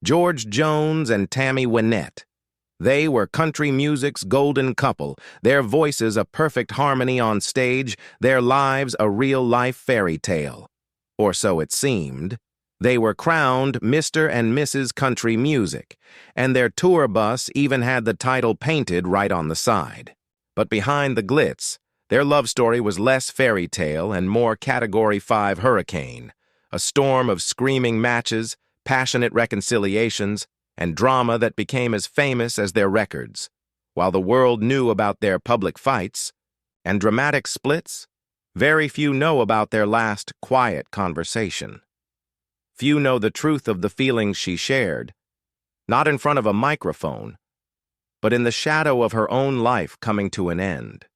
George Jones and Tammy Wynette. They were country music's golden couple, their voices a perfect harmony on stage, their lives a real-life fairy tale. Or so it seemed. They were crowned Mr. and Mrs. Country Music, and their tour bus even had the title painted right on the side. But behind the glitz, their love story was less fairy tale and more Category 5 hurricane, a storm of screaming matches, passionate reconciliations, and drama that became as famous as their records. While the world knew about their public fights and dramatic splits, very few know about their last quiet conversation. Few know the truth of the feelings she shared, not in front of a microphone, but in the shadow of her own life coming to an end.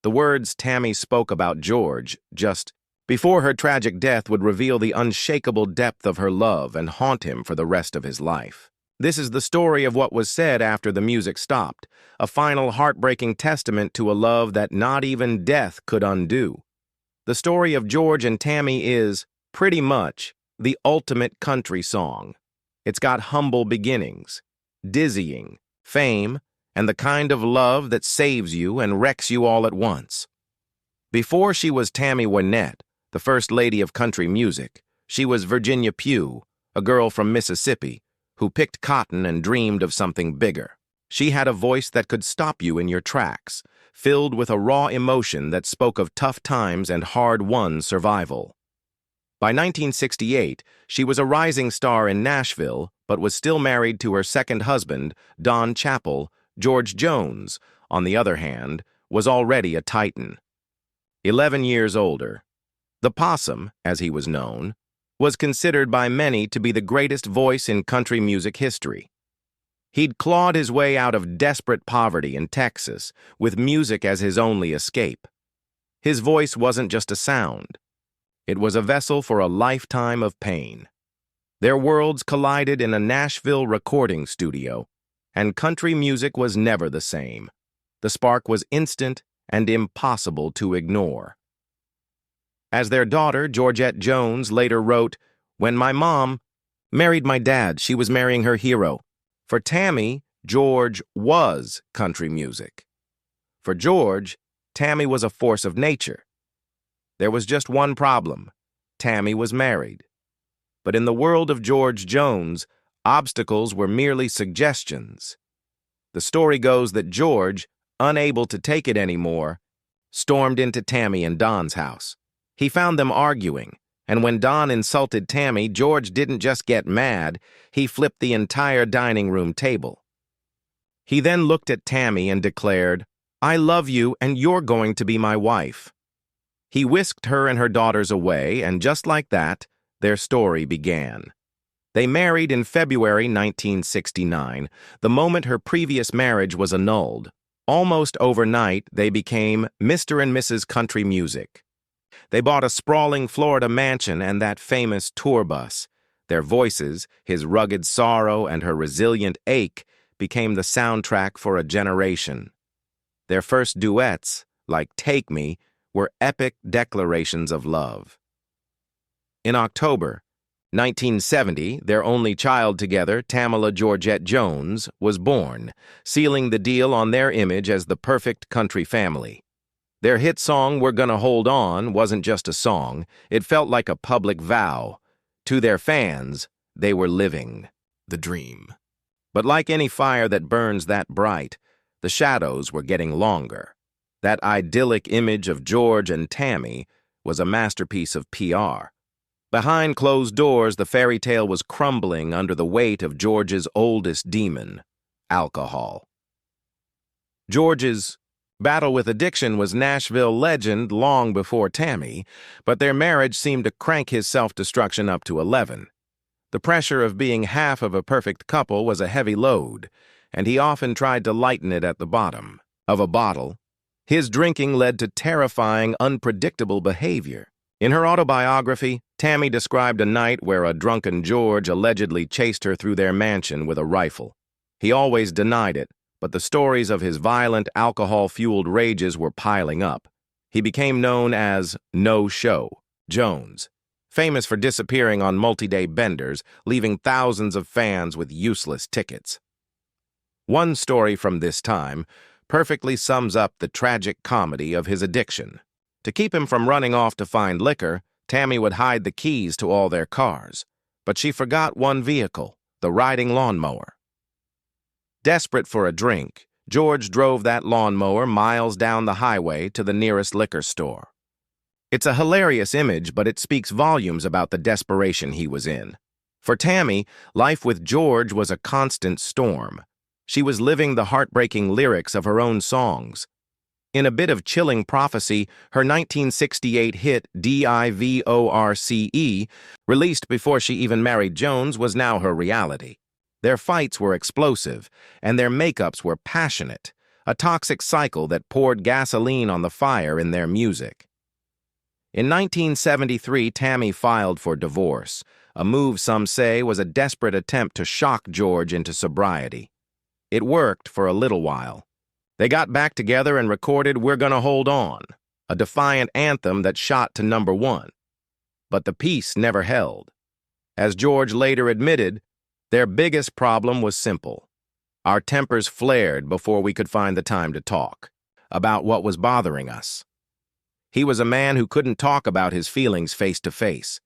The words Tammy spoke about George just before her tragic death would reveal the unshakable depth of her love and haunt him for the rest of his life. This is the story of what was said after the music stopped, a final heartbreaking testament to a love that not even death could undo. The story of George and Tammy is, pretty much, the ultimate country song. It's got humble beginnings, dizzying, fame, and the kind of love that saves you and wrecks you all at once. Before she was Tammy Wynette, the first lady of country music, she was Virginia Pugh, a girl from Mississippi, who picked cotton and dreamed of something bigger. She had a voice that could stop you in your tracks, filled with a raw emotion that spoke of tough times and hard-won survival. By 1968, she was a rising star in Nashville, but was still married to her second husband, Don Chappell. George Jones, on the other hand, was already a titan. 11 years older. The Possum, as he was known, was considered by many to be the greatest voice in country music history. He'd clawed his way out of desperate poverty in Texas, with music as his only escape. His voice wasn't just a sound. It was a vessel for a lifetime of pain. Their worlds collided in a Nashville recording studio, and country music was never the same. The spark was instant and impossible to ignore. As their daughter, Georgette Jones, later wrote, "When my mom married my dad, she was marrying her hero. For Tammy, George was country music. For George, Tammy was a force of nature. There was just one problem. Tammy was married. But in the world of George Jones, obstacles were merely suggestions. The story goes that George, unable to take it anymore, stormed into Tammy and Don's house. He found them arguing, and when Don insulted Tammy, George didn't just get mad, he flipped the entire dining room table. He then looked at Tammy and declared, "I love you and you're going to be my wife." He whisked her and her daughters away, and just like that, their story began. They married in February 1969, the moment her previous marriage was annulled. Almost overnight, they became Mr. and Mrs. Country Music. They bought a sprawling Florida mansion and that famous tour bus. Their voices, his rugged sorrow and her resilient ache, became the soundtrack for a generation. Their first duets, like Take Me, were epic declarations of love. In October 1970, their only child together, Tamala Georgette Jones, was born, sealing the deal on their image as the perfect country family. Their hit song, "We're Gonna Hold On," wasn't just a song, it felt like a public vow. To their fans, they were living the dream. But like any fire that burns that bright, the shadows were getting longer. That idyllic image of George and Tammy was a masterpiece of PR. Behind closed doors, the fairy tale was crumbling under the weight of George's oldest demon, alcohol. George's battle with addiction was Nashville legend long before Tammy, but their marriage seemed to crank his self-destruction up to 11. The pressure of being half of a perfect couple was a heavy load, and he often tried to lighten it at the bottom of a bottle. His drinking led to terrifying, unpredictable behavior. In her autobiography, Tammy described a night where a drunken George allegedly chased her through their mansion with a rifle. He always denied it, but the stories of his violent, alcohol-fueled rages were piling up. He became known as No Show Jones, famous for disappearing on multi-day benders, leaving thousands of fans with useless tickets. One story from this time perfectly sums up the tragic comedy of his addiction. To keep him from running off to find liquor, Tammy would hide the keys to all their cars, but she forgot one vehicle, the riding lawnmower. Desperate for a drink, George drove that lawnmower miles down the highway to the nearest liquor store. It's a hilarious image, but it speaks volumes about the desperation he was in. For Tammy, life with George was a constant storm. She was living the heartbreaking lyrics of her own songs. In a bit of chilling prophecy, her 1968 hit Divorce, released before she even married Jones, was now her reality. Their fights were explosive, and their makeups were passionate, a toxic cycle that poured gasoline on the fire in their music. In 1973, Tammy filed for divorce, a move some say was a desperate attempt to shock George into sobriety. It worked for a little while. They got back together and recorded "We're Gonna Hold On," a defiant anthem that shot to #1. But the peace never held. As George later admitted, their biggest problem was simple. Our tempers flared before we could find the time to talk about what was bothering us. He was a man who couldn't talk about his feelings face to face.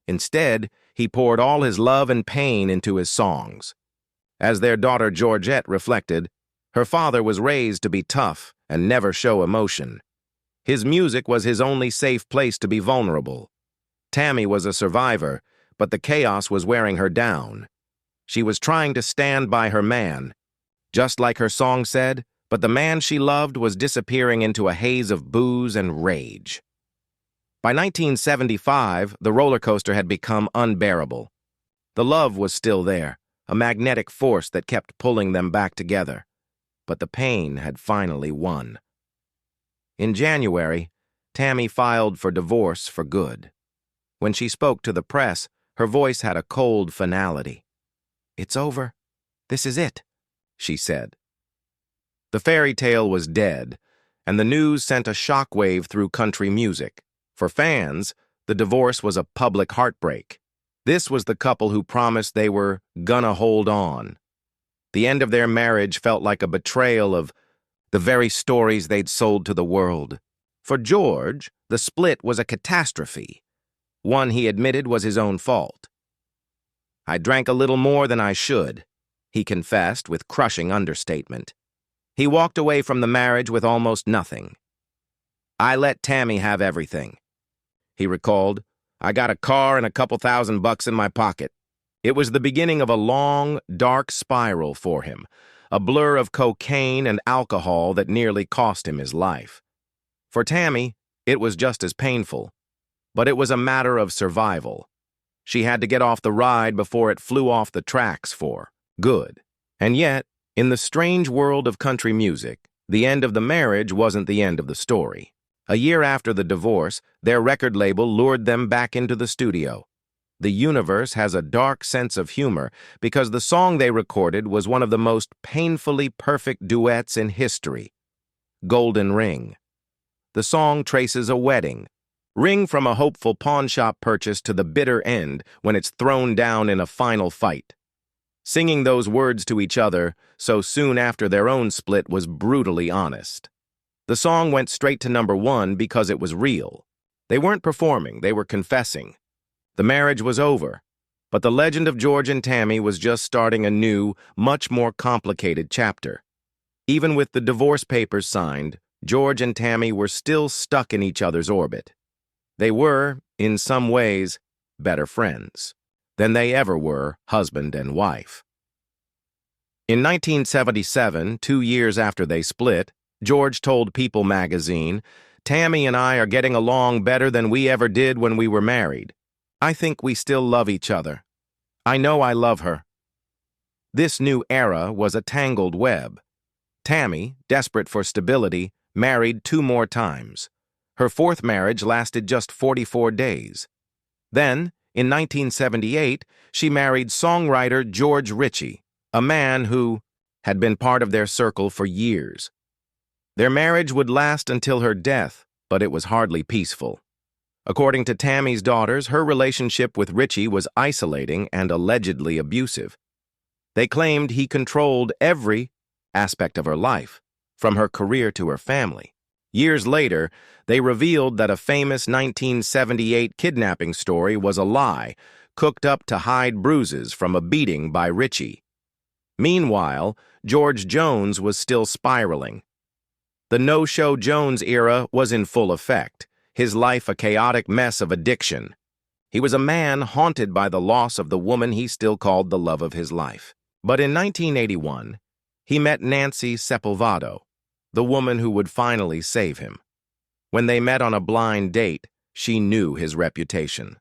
Instead, he poured all his love and pain into his songs. As their daughter Georgette reflected, her father was raised to be tough and never show emotion. His music was his only safe place to be vulnerable. Tammy was a survivor, but the chaos was wearing her down. She was trying to stand by her man, just like her song said, but the man she loved was disappearing into a haze of booze and rage. By 1975, the roller coaster had become unbearable. The love was still there, a magnetic force that kept pulling them back together. But the pain had finally won. In January, Tammy filed for divorce for good. When she spoke to the press, her voice had a cold finality. "It's over. This is it," she said. The fairy tale was dead, and the news sent a shockwave through country music. For fans, the divorce was a public heartbreak. This was the couple who promised they were gonna hold on. The end of their marriage felt like a betrayal of the very stories they'd sold to the world. For George, the split was a catastrophe, one he admitted was his own fault. "I drank a little more than I should," he confessed with crushing understatement. He walked away from the marriage with almost nothing. "I let Tammy have everything," he recalled. "I got a car and a couple $1,000 in my pocket." It was the beginning of a long, dark spiral for him, a blur of cocaine and alcohol that nearly cost him his life. For Tammy, it was just as painful, but it was a matter of survival. She had to get off the ride before it flew off the tracks for good. And yet, in the strange world of country music, the end of the marriage wasn't the end of the story. A year after the divorce, their record label lured them back into the studio. The universe has a dark sense of humor because the song they recorded was one of the most painfully perfect duets in history, "Golden Ring." The song traces a wedding, ring from a hopeful pawnshop purchase to the bitter end when it's thrown down in a final fight. Singing those words to each other so soon after their own split was brutally honest. The song went straight to #1 because it was real. They weren't performing, they were confessing. The marriage was over, but the legend of George and Tammy was just starting a new, much more complicated chapter. Even with the divorce papers signed, George and Tammy were still stuck in each other's orbit. They were, in some ways, better friends than they ever were husband and wife. In 1977, 2 years after they split, George told People magazine, "Tammy and I are getting along better than we ever did when we were married. I think we still love each other. I know I love her." This new era was a tangled web. Tammy, desperate for stability, married 2 more times. Her 4th marriage lasted just 44 days. Then, in 1978, she married songwriter George Ritchie, a man who had been part of their circle for years. Their marriage would last until her death, but it was hardly peaceful. According to Tammy's daughters, her relationship with Richie was isolating and allegedly abusive. They claimed he controlled every aspect of her life, from her career to her family. Years later, they revealed that a famous 1978 kidnapping story was a lie, cooked up to hide bruises from a beating by Richie. Meanwhile, George Jones was still spiraling. The no-show Jones era was in full effect, his life a chaotic mess of addiction. He was a man haunted by the loss of the woman he still called the love of his life. But in 1981, he met Nancy Sepulvado, the woman who would finally save him. When they met on a blind date, she knew his reputation.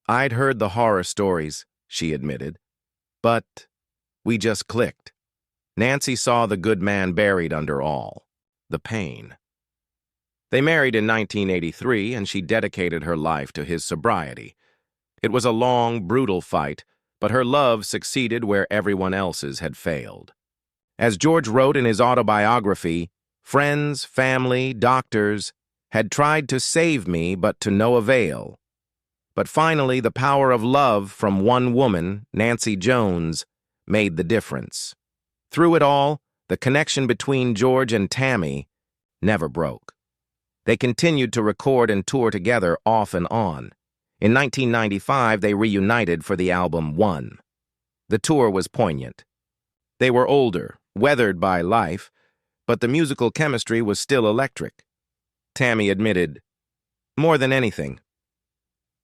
"I'd heard the horror stories," she admitted, "but we just clicked." Nancy saw the good man buried under all the pain. They married in 1983, and she dedicated her life to his sobriety. It was a long, brutal fight, but her love succeeded where everyone else's had failed. As George wrote in his autobiography, "Friends, family, doctors had tried to save me, but to no avail. But finally, the power of love from one woman, Nancy Jones, made the difference." Through it all, the connection between George and Tammy never broke. They continued to record and tour together off and on. In 1995, they reunited for the album One. The tour was poignant. They were older, weathered by life, but the musical chemistry was still electric. Tammy admitted, "More than anything,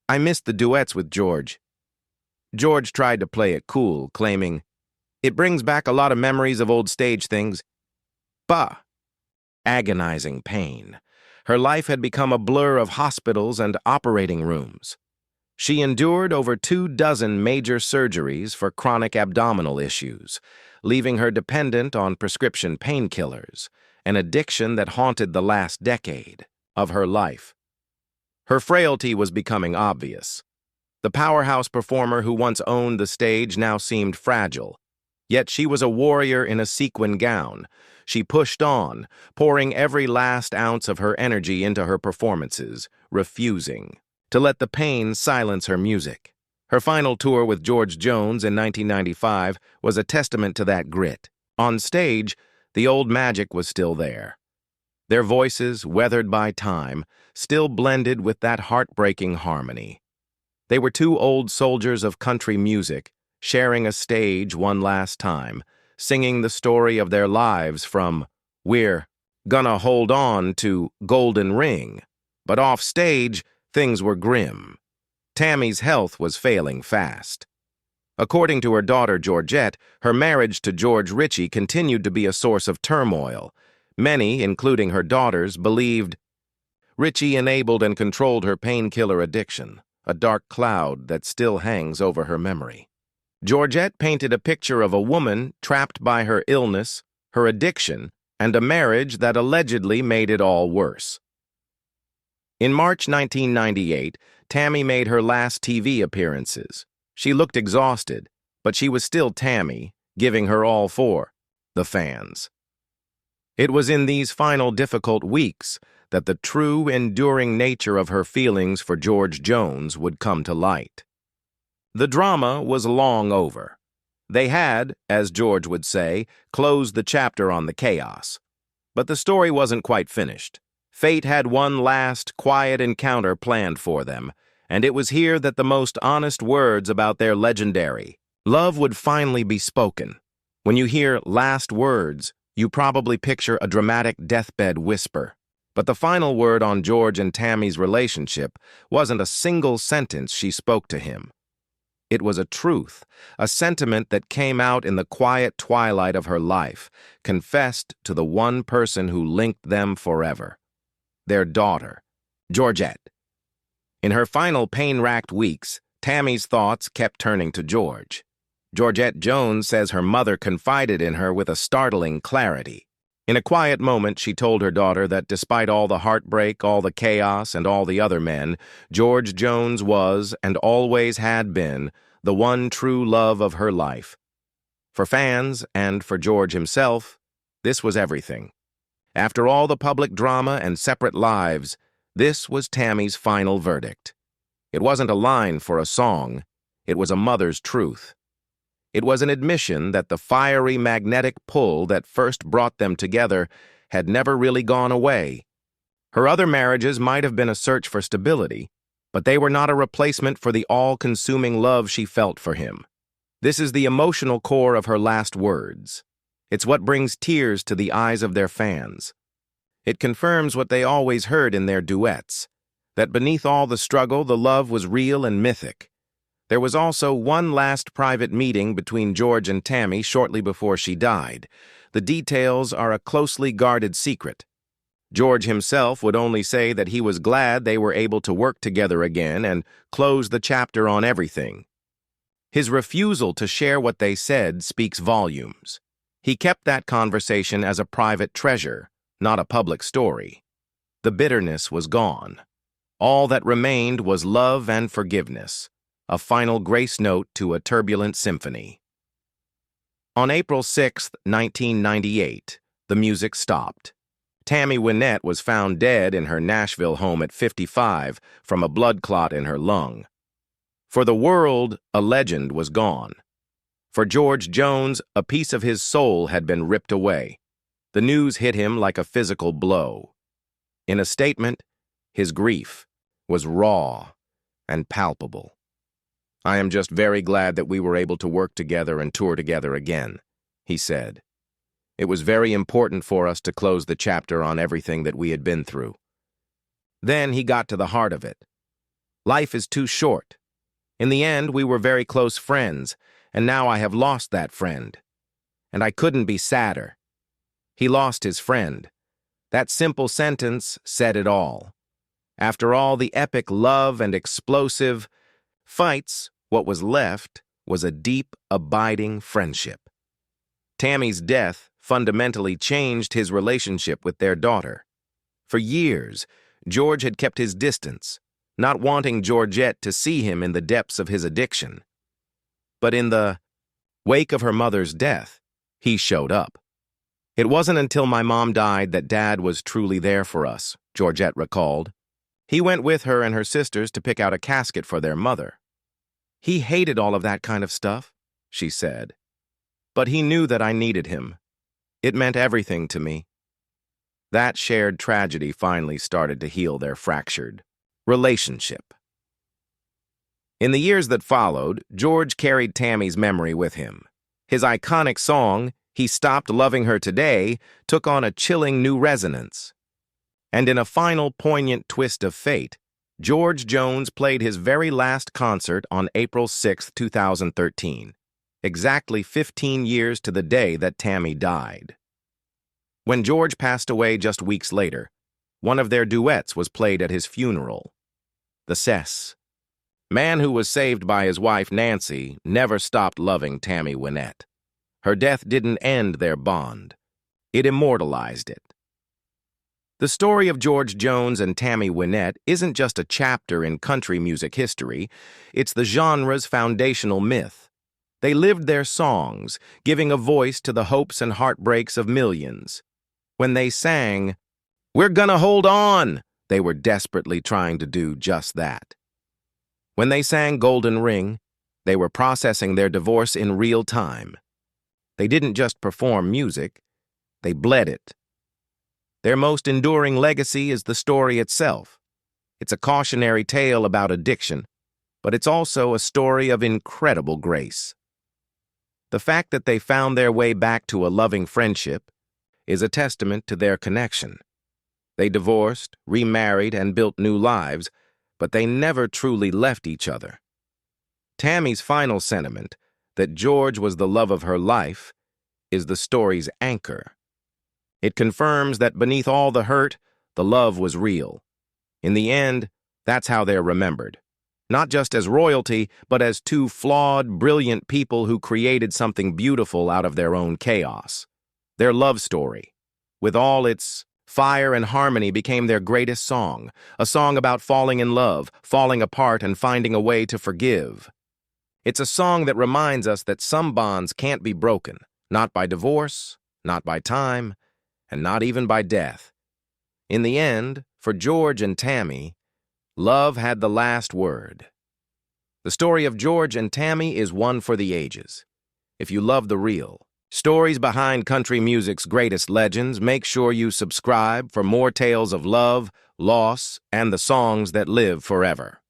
I missed the duets with George." George tried to play it cool, claiming, "It brings back a lot of memories of old stage things." Bah! Agonizing pain. Her life had become a blur of hospitals and operating rooms. She endured over 24 major surgeries for chronic abdominal issues, leaving her dependent on prescription painkillers, an addiction that haunted the last decade of her life. Her frailty was becoming obvious. The powerhouse performer who once owned the stage now seemed fragile. Yet she was a warrior in a sequin gown. She pushed on, pouring every last ounce of her energy into her performances, refusing to let the pain silence her music. Her final tour with George Jones in 1995 was a testament to that grit. On stage, the old magic was still there. Their voices, weathered by time, still blended with that heartbreaking harmony. They were two old soldiers of country music, sharing a stage one last time, singing the story of their lives from "We're Gonna Hold On" to "Golden Ring." But off stage, things were grim. Tammy's health was failing fast. According to her daughter Georgette, her marriage to George Richie continued to be a source of turmoil. Many, including her daughters, believed Richie enabled and controlled her painkiller addiction, a dark cloud that still hangs over her memory. Georgette painted a picture of a woman trapped by her illness, her addiction, and a marriage that allegedly made it all worse. In March 1998, Tammy made her last TV appearances. She looked exhausted, but she was still Tammy, giving her all for the fans. It was in these final difficult weeks that the true, enduring nature of her feelings for George Jones would come to light. The drama was long over. They had, as George would say, closed the chapter on the chaos. But the story wasn't quite finished. Fate had one last, quiet encounter planned for them, and it was here that the most honest words about their legendary love would finally be spoken. When you hear "last words," you probably picture a dramatic deathbed whisper. But the final word on George and Tammy's relationship wasn't a single sentence she spoke to him. It was a truth, a sentiment that came out in the quiet twilight of her life, confessed to the one person who linked them forever. Their daughter, Georgette. In her final pain-racked weeks, Tammy's thoughts kept turning to George. Georgette Jones says her mother confided in her with a startling clarity. In a quiet moment, she told her daughter that despite all the heartbreak, all the chaos, and all the other men, George Jones was, and always had been, the one true love of her life. For fans, and for George himself, this was everything. After all the public drama and separate lives, This was Tammy's final verdict. It wasn't a line for a song, it was a mother's truth. It was an admission that the fiery magnetic pull that first brought them together had never really gone away. Her other marriages might have been a search for stability, but they were not a replacement for the all-consuming love she felt for him. This is the emotional core of her last words. It's what brings tears to the eyes of their fans. It confirms what they always heard in their duets, that beneath all the struggle, the love was real and mythic. There was also one last private meeting between George and Tammy shortly before she died. The details are a closely guarded secret. George himself would only say that he was glad they were able to work together again and close the chapter on everything. His refusal to share what they said speaks volumes. He kept that conversation as a private treasure, not a public story. The bitterness was gone. All that remained was love and forgiveness, a final grace note to a turbulent symphony. On April 6, 1998, the music stopped. Tammy Wynette was found dead in her Nashville home at 55 from a blood clot in her lung. For the world, a legend was gone. For George Jones, a piece of his soul had been ripped away. The news hit him like a physical blow. In a statement, his grief was raw and palpable. "I am just very glad that we were able to work together and tour together again," he said. "It was very important for us to close the chapter on everything that we had been through." Then he got to the heart of it. Life is too short. In the end, we were very close friends, and now I have lost that friend. And I couldn't be sadder. He lost his friend. That simple sentence said it all. After all the epic love and explosive fights, what was left was a deep, abiding friendship. Tammy's death fundamentally changed his relationship with their daughter. For years, George had kept his distance, not wanting Georgette to see him in the depths of his addiction. But in the wake of her mother's death, he showed up. "It wasn't until my mom died that Dad was truly there for us," Georgette recalled. "He went with her and her sisters to pick out a casket for their mother. He hated all of that kind of stuff," she said. "But he knew that I needed him. It meant everything to me." That shared tragedy finally started to heal their fractured relationship. In the years that followed, George carried Tammy's memory with him. His iconic song, "He Stopped Loving Her Today," took on a chilling new resonance. And in a final poignant twist of fate, George Jones played his very last concert on April 6, 2013, exactly 15 years to the day that Tammy died. When George passed away just weeks later, one of their duets was played at his funeral. The Cess. Man who was saved by his wife Nancy never stopped loving Tammy Wynette. Her death didn't end their bond. It immortalized it. The story of George Jones and Tammy Wynette isn't just a chapter in country music history, it's the genre's foundational myth. They lived their songs, giving a voice to the hopes and heartbreaks of millions. When they sang, "We're gonna hold on," they were desperately trying to do just that. When they sang Golden Ring, they were processing their divorce in real time. They didn't just perform music, they bled it. Their most enduring legacy is the story itself. It's a cautionary tale about addiction, but it's also a story of incredible grace. The fact that they found their way back to a loving friendship is a testament to their connection. They divorced, remarried, and built new lives, but they never truly left each other. Tammy's final sentiment, that George was the love of her life, is the story's anchor. It confirms that beneath all the hurt, the love was real. In the end, that's how they're remembered. Not just as royalty, but as two flawed, brilliant people who created something beautiful out of their own chaos. Their love story, with all its fire and harmony, became their greatest song, a song about falling in love, falling apart, and finding a way to forgive. It's a song that reminds us that some bonds can't be broken, not by divorce, not by time, and not even by death. In the end, For George and Tammy, love had the last word. The story of George and Tammy is one for the ages. If you love the real stories behind country music's greatest legends, make sure you subscribe for more tales of love, loss, and the songs that live forever.